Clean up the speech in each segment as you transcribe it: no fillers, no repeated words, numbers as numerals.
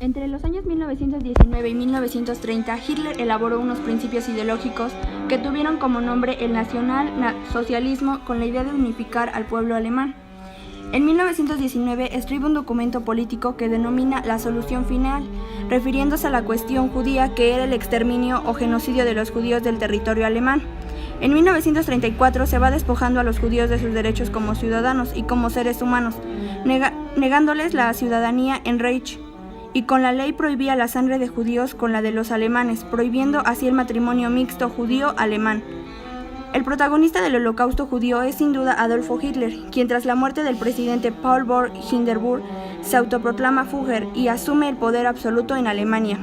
Entre los años 1919 y 1930, Hitler elaboró unos principios ideológicos que tuvieron como nombre el nacional-socialismo con la idea de unificar al pueblo alemán. En 1919 escribe un documento político que denomina la solución final, refiriéndose a la cuestión judía, que era el exterminio o genocidio de los judíos del territorio alemán. En 1934 se va despojando a los judíos de sus derechos como ciudadanos y como seres humanos, negándoles la ciudadanía en Reich, y con la ley prohibía la sangre de judíos con la de los alemanes, prohibiendo así el matrimonio mixto judío-alemán. El protagonista del Holocausto judío es sin duda Adolfo Hitler, quien tras la muerte del presidente Paul von Hindenburg se autoproclama Führer y asume el poder absoluto en Alemania.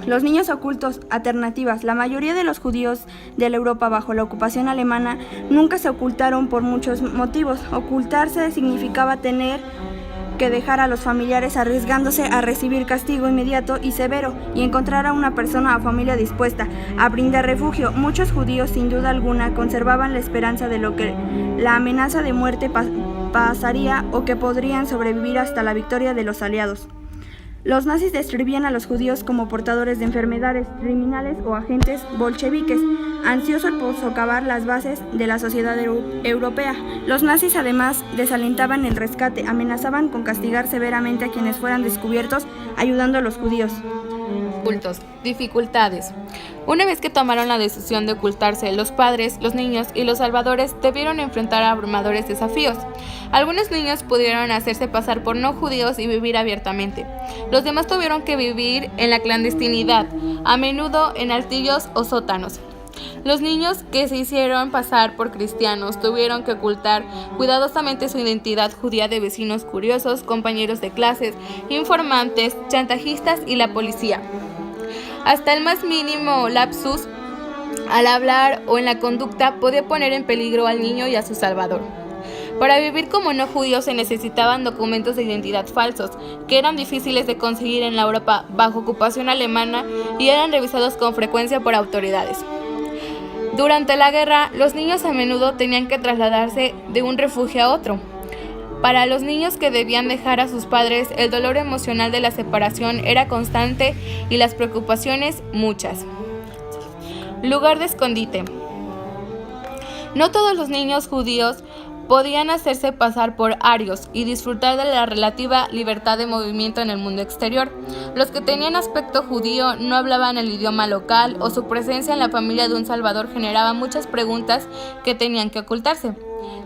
Los niños ocultos, alternativas. La mayoría de los judíos de la Europa bajo la ocupación alemana nunca se ocultaron por muchos motivos. Ocultarse significaba tener que dejar a los familiares arriesgándose a recibir castigo inmediato y severo y encontrar a una persona o familia dispuesta a brindar refugio. Muchos judíos, sin duda alguna, conservaban la esperanza de lo que la amenaza de muerte pasaría o que podrían sobrevivir hasta la victoria de los aliados. Los nazis describían a los judíos como portadores de enfermedades, criminales o agentes bolcheviques, ansiosos por socavar las bases de la sociedad europea. Los nazis además desalentaban el rescate, amenazaban con castigar severamente a quienes fueran descubiertos ayudando a los judíos. Dificultades. Una vez que tomaron la decisión de ocultarse, los padres, los niños y los salvadores debieron enfrentar abrumadores desafíos. Algunos niños pudieron hacerse pasar por no judíos y vivir abiertamente. Los demás tuvieron que vivir en la clandestinidad, a menudo en altillos o sótanos. Los niños que se hicieron pasar por cristianos tuvieron que ocultar cuidadosamente su identidad judía de vecinos curiosos, compañeros de clases, informantes, chantajistas y la policía. Hasta el más mínimo lapsus al hablar o en la conducta podía poner en peligro al niño y a su salvador. Para vivir como no judíos se necesitaban documentos de identidad falsos, que eran difíciles de conseguir en la Europa bajo ocupación alemana y eran revisados con frecuencia por autoridades. Durante la guerra, los niños a menudo tenían que trasladarse de un refugio a otro. Para los niños que debían dejar a sus padres, el dolor emocional de la separación era constante y las preocupaciones muchas. Lugar de escondite. No todos los niños judíos podían hacerse pasar por arios y disfrutar de la relativa libertad de movimiento en el mundo exterior. Los que tenían aspecto judío no hablaban el idioma local o su presencia en la familia de un salvador generaba muchas preguntas que tenían que ocultarse.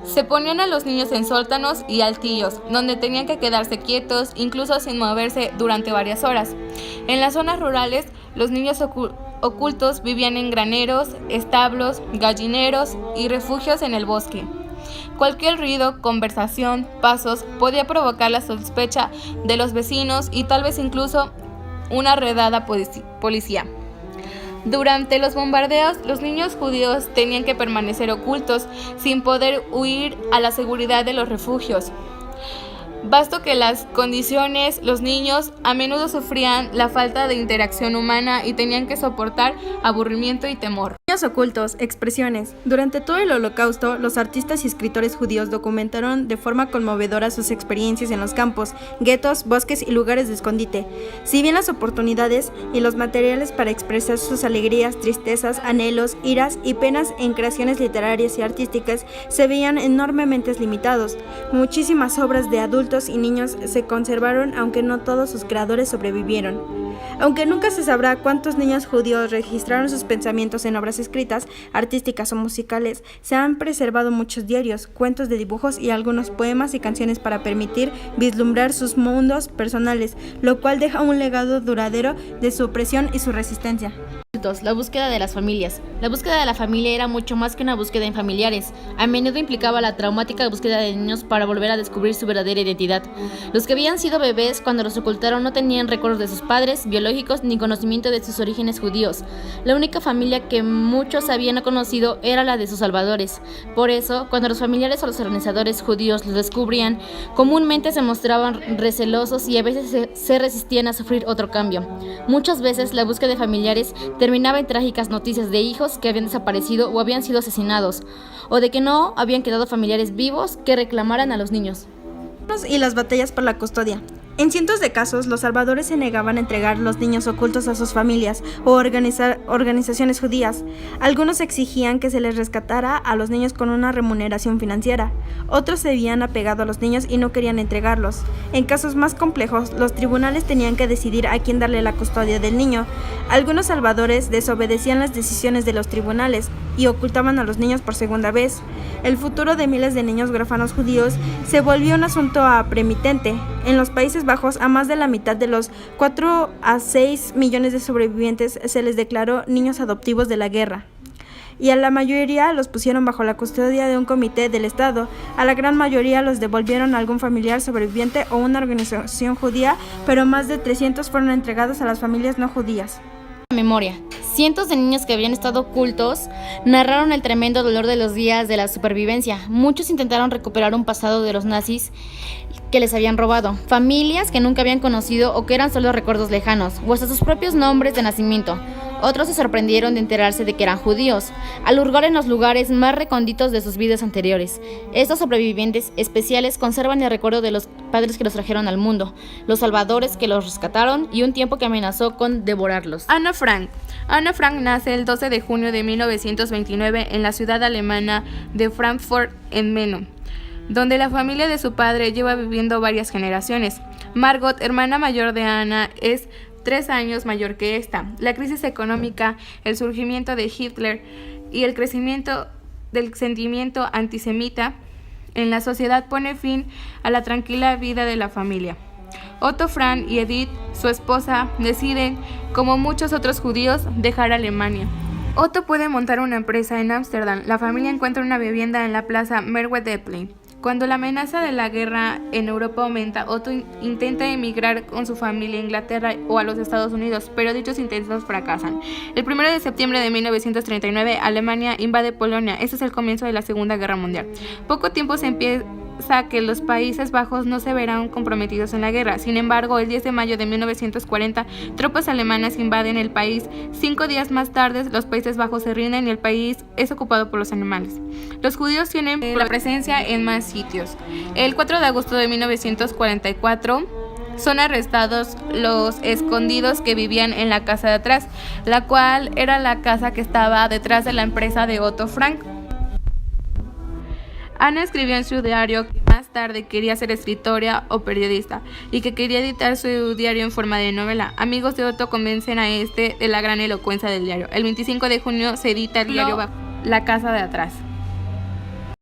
Se ponían a los niños en sótanos y altillos, donde tenían que quedarse quietos, incluso sin moverse durante varias horas. En las zonas rurales, los niños ocultos vivían en graneros, establos, gallineros y refugios en el bosque. Cualquier ruido, conversación, pasos podía provocar la sospecha de los vecinos y tal vez incluso una redada policía. Durante los bombardeos, los niños judíos tenían que permanecer ocultos sin poder huir a la seguridad de los refugios. Basto que las condiciones, los niños a menudo sufrían la falta de interacción humana y tenían que soportar aburrimiento y temor. Niños ocultos, expresiones. Durante todo el Holocausto, los artistas y escritores judíos documentaron de forma conmovedora sus experiencias en los campos, guetos, bosques y lugares de escondite. Si bien las oportunidades y los materiales para expresar sus alegrías, tristezas, anhelos, iras y penas en creaciones literarias y artísticas se veían enormemente limitados, muchísimas obras de adultos y niños se conservaron, aunque no todos sus creadores sobrevivieron. Aunque nunca se sabrá cuántos niños judíos registraron sus pensamientos en obras escritas, artísticas o musicales, se han preservado muchos diarios, cuentos de dibujos y algunos poemas y canciones para permitir vislumbrar sus mundos personales, lo cual deja un legado duradero de su opresión y su resistencia. La búsqueda de las familias. La búsqueda de la familia era mucho más que una búsqueda en familiares. A menudo implicaba la traumática búsqueda de niños para volver a descubrir su verdadera identidad. Los que habían sido bebés cuando los ocultaron no tenían recuerdos de sus padres biológicos ni conocimiento de sus orígenes judíos. La única familia que muchos habían conocido era la de sus salvadores. Por eso, cuando los familiares o los organizadores judíos los descubrían, comúnmente se mostraban recelosos y a veces se resistían a sufrir otro cambio. Muchas veces la búsqueda de familiares terminaba en trágicas noticias de hijos que habían desaparecido o habían sido asesinados, o de que no habían quedado familiares vivos que reclamaran a los niños. Y las batallas por la custodia. En cientos de casos, los salvadores se negaban a entregar los niños ocultos a sus familias o organizaciones judías. Algunos exigían que se les rescatara a los niños con una remuneración financiera. Otros se habían apegado a los niños y no querían entregarlos. En casos más complejos, los tribunales tenían que decidir a quién darle la custodia del niño. Algunos salvadores desobedecían las decisiones de los tribunales y ocultaban a los niños por segunda vez. El futuro de miles de niños huérfanos judíos se volvió un asunto apremite. En los Países Bajos, a más de la mitad de los 4 a 6 millones de sobrevivientes se les declaró niños adoptivos de la guerra. Y a la mayoría los pusieron bajo la custodia de un comité del Estado. A la gran mayoría los devolvieron a algún familiar sobreviviente o una organización judía, pero más de 300 fueron entregados a las familias no judías. Memoria. Cientos de niños que habían estado ocultos narraron el tremendo dolor de los días de la supervivencia. Muchos intentaron recuperar un pasado de los nazis que les habían robado, familias que nunca habían conocido o que eran solo recuerdos lejanos, o hasta sus propios nombres de nacimiento. Otros se sorprendieron de enterarse de que eran judíos, al hurgar en los lugares más recónditos de sus vidas anteriores. Estos sobrevivientes especiales conservan el recuerdo de los padres que los trajeron al mundo, los salvadores que los rescataron y un tiempo que amenazó con devorarlos. Anna Frank. Anna Frank nace el 12 de junio de 1929 en la ciudad alemana de Frankfurt en Meno, donde la familia de su padre lleva viviendo varias generaciones. Margot, hermana mayor de Anna, es 3 años mayor que esta. La crisis económica, el surgimiento de Hitler y el crecimiento del sentimiento antisemita en la sociedad pone fin a la tranquila vida de la familia. Otto Frank y Edith, su esposa, deciden, como muchos otros judíos, dejar Alemania. Otto puede montar una empresa en Ámsterdam. La familia encuentra una vivienda en la plaza Merwedeplein. Cuando la amenaza de la guerra en Europa aumenta, Otto intenta emigrar con su familia a Inglaterra o a los Estados Unidos, pero dichos intentos fracasan. El 1 de septiembre de 1939, Alemania invade Polonia. Este es el comienzo de la Segunda Guerra Mundial. Poco tiempo se empieza que los Países Bajos no se verán comprometidos en la guerra. Sin embargo, el 10 de mayo de 1940, tropas alemanas invaden el país. 5 días más tarde, los Países Bajos se rinden y el país es ocupado por los alemanes. Los judíos tienen la presencia en más sitios. El 4 de agosto de 1944, son arrestados los escondidos que vivían en la casa de atrás, la cual era la casa que estaba detrás de la empresa de Otto Frank. Anna escribió en su diario que más tarde quería ser escritora o periodista y que quería editar su diario en forma de novela. Amigos de Otto convencen a de la gran elocuencia del diario. El 25 de junio se edita el diario bajo La casa de atrás.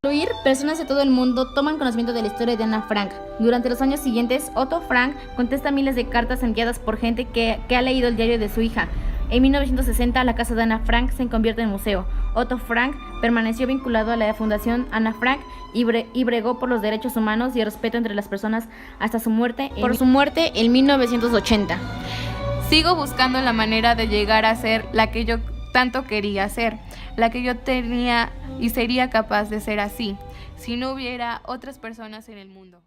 Incluir, personas de todo el mundo toman conocimiento de la historia de Anna Frank. Durante los años siguientes, Otto Frank contesta miles de cartas enviadas por gente que ha leído el diario de su hija. En 1960, la casa de Anna Frank se convierte en museo. Otto Frank permaneció vinculado a la Fundación Anna Frank y bregó por los derechos humanos y el respeto entre las personas hasta su muerte en 1980. Sigo buscando la manera de llegar a ser la que yo tanto quería ser, la que yo tenía y sería capaz de ser así, si no hubiera otras personas en el mundo.